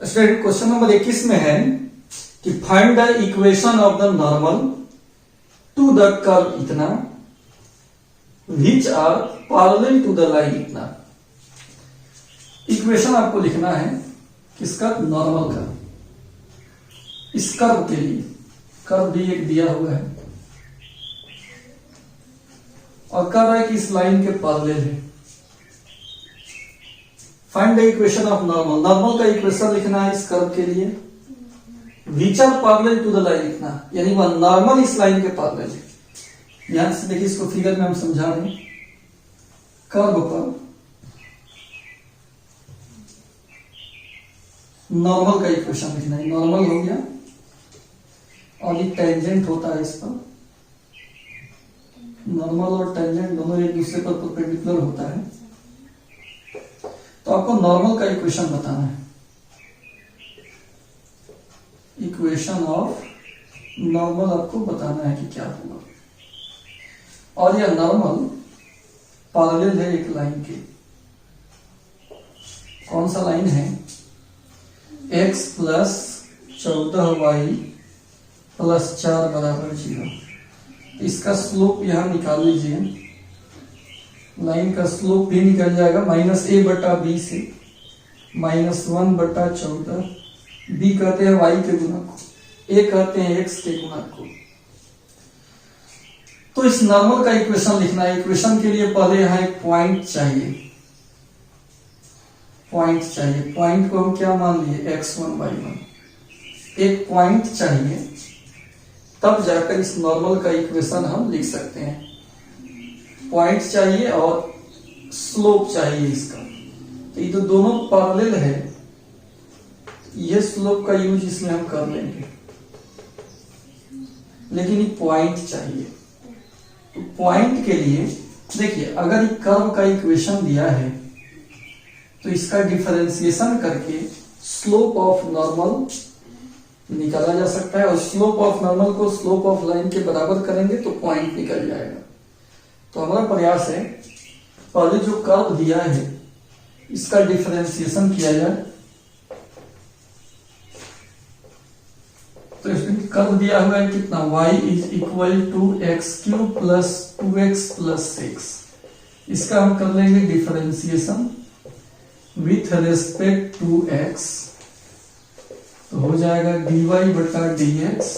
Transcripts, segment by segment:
Student question number 21 में है कि find the equation of the normal to the curve इतना which are parallel to the line इतना। Equation आपको लिखना है किसका, नॉर्मल का। इस कर्व के लिए कर्व भी एक दिया हुआ है और कह रहा है कि इस लाइन के पैरेलल है। Find the equation of normal, normal का इक्वेशन लिखना है इस कर्व के लिए। Which are parallel to the line लिखना, यानी वह नॉर्मल इस लाइन के पैरेलल है। यहां से देखिए, इसको फिगर में हम समझा रहे हैं। कर्व पर नॉर्मल का इक्वेशन लिखना है। नॉर्मल हो गया और ये टेंजेंट होता है इस पर। नॉर्मल और टेंजेंट दोनों एक दूसरे पर परपेंडिकुलर होता है। तो आपको नॉर्मल का इक्वेशन बताना है। इक्वेशन ऑफ नॉर्मल आपको बताना है कि क्या होगा। और यह नॉर्मल पैरेलल है एक लाइन के। कौन सा लाइन है, x प्लस 14y प्लस 4 बराबर 0। इसका स्लोप यहां निकाल लीजिए। लाइन का स्लोप भी निकल जाएगा -a बटा b से -1 बटा 14। b कहते हैं y के गुणक को, a कहते हैं x के गुणक को। तो इस नॉर्मल का इक्वेशन लिखना है। इक्वेशन के लिए पहले यहां एक पॉइंट चाहिए। पॉइंट को हम क्या मान लिए, x1 y1। एक पॉइंट चाहिए, तब जाकर इस नॉर्मल का इक्वेशन हम लिख सकते हैं। पॉइंट चाहिए और स्लोप चाहिए इसका। तो ये तो दोनों पैरेलल है, ये स्लोप का यूज इसमें हम कर लेंगे, लेकिन ये पॉइंट चाहिए। तो पॉइंट के लिए देखिए, अगर ये कर्व का इक्वेशन दिया है तो इसका डिफरेंशिएशन करके स्लोप ऑफ नॉर्मल निकाला जा सकता है। और स्लोप ऑफ नॉर्मल को स्लोप ऑफ लाइन के बराबर करेंगे तो पॉइंट निकल जाएगा। तो हमारा प्रयास है पहले जो कर्व दिया है इसका डिफरेंशिएशन किया जाए। तो इसमें कर्व दिया हुआ है कितना, y is equal to x cube plus 2x plus 6। इसका हम कर लेंगे differentiation with respect to x। तो हो जाएगा dy बटा dx,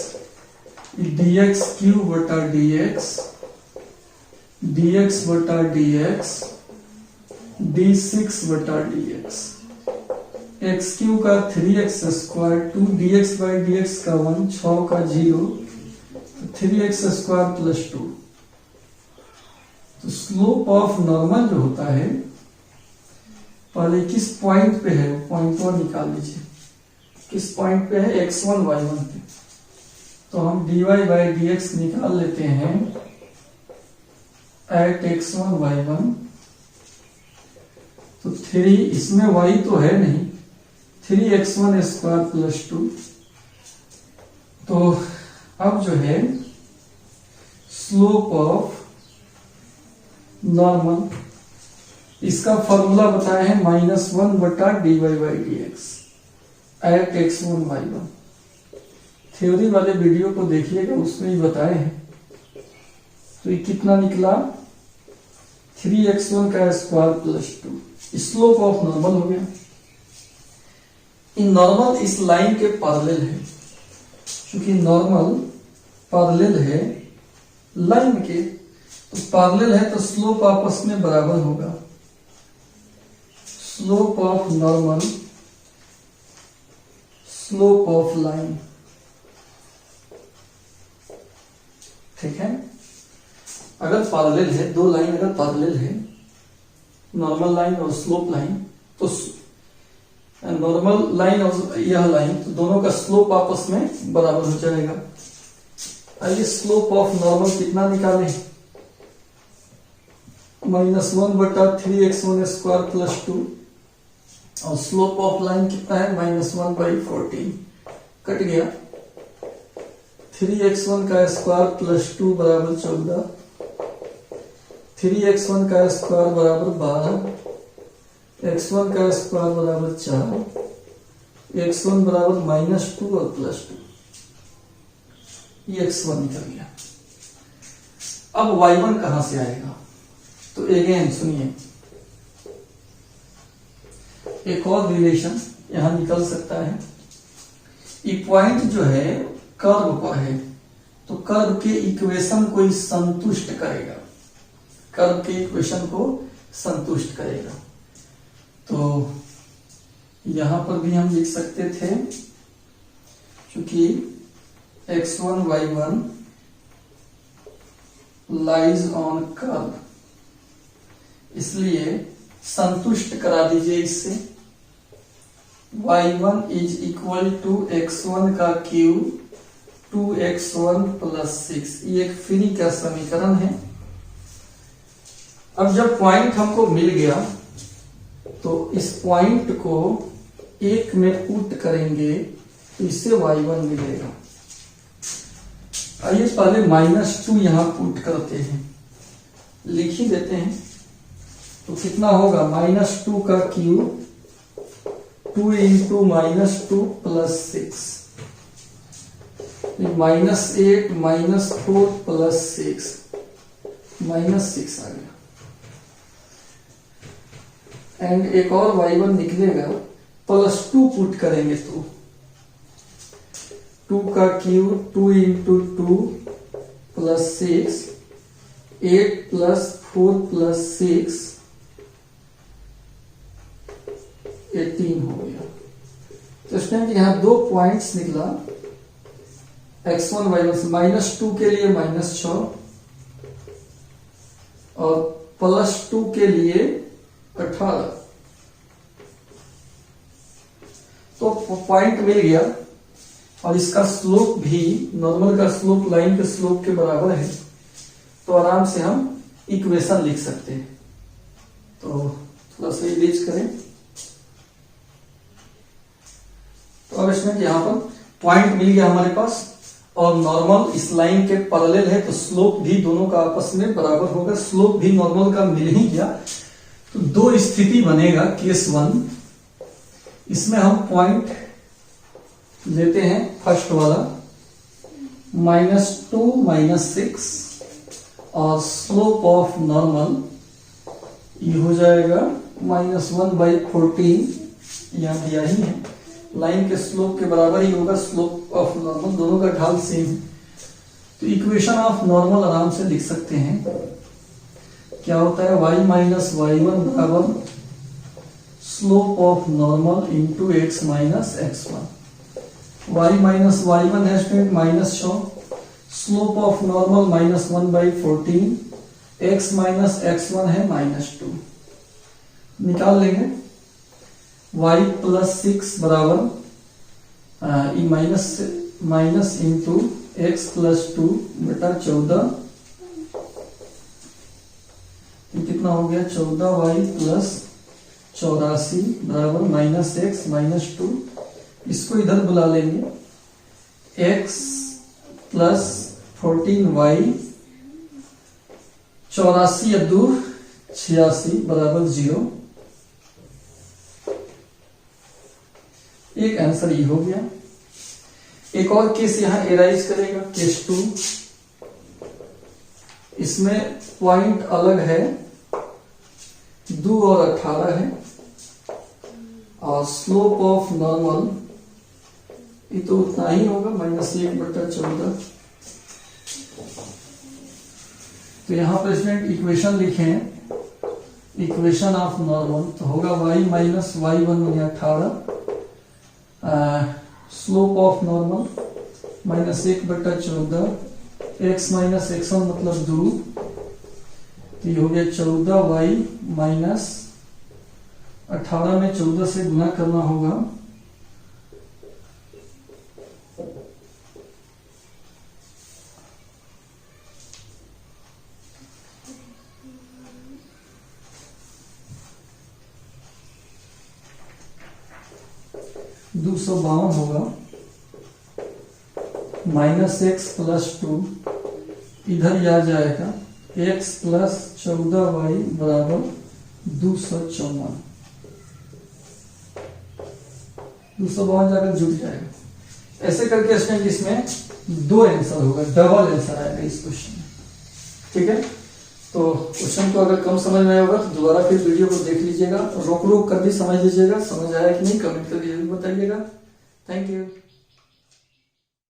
dx क्यूब बटा dx, dx बटा dx, d6 बटा dx। x क्यू का 3x square, 2 dx by dx का 1, 6 का 0, तो 3x स्क्वायर प्लस 2। तो स्लोप ऑफ नॉर्मल जो होता है, पहले किस पॉइंट पे है पॉइंट को निकाल लीजिए। किस पॉइंट पे है, x1 y1 पे। तो हम dy बाई dx निकाल लेते हैं एट x1 y1। तो 3, इसमें y तो है नहीं, 3x1 स्क्वायर प्लस 2। तो अब जो है स्लोप ऑफ नॉर्मल, इसका फॉर्मूला बताया है -1 बटा dy by dx at x1 y1। Theory वाले वीडियो को देखिएगा, उसमें ही बताए हैं। तो ये कितना निकला, 3x1 का square plus 2। Slope of normal हो गया। इन नॉर्मल इस लाइन के पैरेलल है। क्योंकि नॉर्मल पैरेलल है लाइन के, तो पैरेलल है तो स्लोप आपस में बराबर होगा। Slope of normal, slope of line, ठीक है। अगर पैरेलल है, दो लाइन अगर पैरेलल है, नॉर्मल लाइन और स्लोप लाइन, तो नॉर्मल लाइन और यह लाइन, तो दोनों का स्लोप आपस में बराबर हो जाएगा। आइए स्लोप ऑफ नॉर्मल कितना निकालें, -1 बटा 3x1 स्क्वायर प्लस 2। और स्लोप ऑफ लाइन कितना है, -1 बाई 14। कट गया। 3x1 का स्क्वायर प्लस 2 बराबर 14। 3x1 का स्क्वायर बराबर 12, x1 का स्क्वायर बराबर 4, x1 बराबर -2 और +2, ये x1 निकल गया। अब y1 कहां से आएगा? तो अगेन सुनिए, एक और रिलेशन यहां निकल सकता है। ये पॉइंट जो है कर्व पर है, तो कर्व के इक्वेशन को ही संतुष्ट करेगा, कर्व के इक्वेशन को संतुष्ट करेगा। तो यहां पर भी हम लिख सकते थे, क्योंकि x1 y1 lies on curve, इसलिए संतुष्ट करा दीजिए इससे। y1 is equal to x1 का क्यूब 2x1 प्लस 6, ये एक फ्री का समीकरण है। अब जब पॉइंट हमको मिल गया तो इस पॉइंट को एक में पुट करेंगे तो इससे y1 मिलेगा। आइए पहले -2 यहां पुट करते हैं, लिख ही देते हैं। तो कितना होगा? -2 का क्यूब 2 इंटू -2 प्लस 6, -8 -4 प्लस 6, -6 आ गया। एंड एक और y1 निकलेगा, +2 पुट करेंगे तो 2 का cube 2 into 2 plus 6, 8 plus 4 plus 6, 18 हो गया। तो इसमें यहां दो पॉइंट्स निकला, x1 y1 से। -2 के लिए -6 और +2 के लिए 18। तो पॉइंट मिल गया और इसका स्लोप भी नॉर्मल का स्लोप लाइन के स्लोप के बराबर है, तो आराम से हम इक्वेशन लिख सकते हैं। तो थोड़ा सा इरेज करें। तो अब इसमें यहां पर पॉइंट मिल गया हमारे पास और नॉर्मल इस लाइन के पैरेलल है, तो स्लोप भी दोनों का आपस में बराबर होगा। स्लोप भी नॉर्मल का मिल ही गया, तो दो स्थिति बनेगा। केस 1, इसमें हम पॉइंट लेते हैं फर्स्ट वाला -2 -6 और स्लोप ऑफ नॉर्मल ये हो जाएगा -1/14, यहां दिया ही है। लाइन के स्लोप के बराबर ही होगा स्लोप ऑफ नॉर्मल, दोनों का ढाल सेम है। तो इक्वेशन ऑफ नॉर्मल आराम से लिख सकते हैं। क्या होता है? y माइनस y1 बराबर slope of normal into x minus x1। y minus y1 है student -6, slope of normal -1/14, x minus x1 है -2। निकाल लेंगे। y प्लस 6 बराबर माइनस इंटू x प्लस 2 बटा 14, कितना हो गया? 14y प्लस 84 बराबर -x -2। इसको इधर बुला लेंगे, x प्लस 14y, 84 अब दूर 86 बराबर 0। एक आंसर ये हो गया। एक और केस यहां एराइज करेगा, केस 2। इसमें पॉइंट अलग है, 2 और 18 है और स्लोप ऑफ नॉर्मल ये तो उतना ही होगा -1/14। तो यहां पर स्टूडेंट इक्वेशन लिखे हैं, इक्वेशन ऑफ नॉर्मल तो होगा y माइनस y1 यानी 18, slope of normal -1/14, x minus x1 मतलब 2, तो ये हो गया 14y माइनस 18 में 14 से गुना करना होगा, -252 होगा, -x प्लस 2 इधर आ जाएगा, x प्लस 14y बराबर 254। 252 जाकर जुड़ जाएगा। ऐसे करके इसमें 2 आंसर होगा, डबल आंसर आएगा इस क्वेश्चन में। ठीक है, तो क्वेश्चन को अगर कम समझ में आया होगा तो दोबारा फिर वीडियो को देख लीजिएगा, रोक रोक कर भी समझ लीजिएगा, समझ आया कि नहीं कमेंट करके जरूर बताइएगा। Thank you.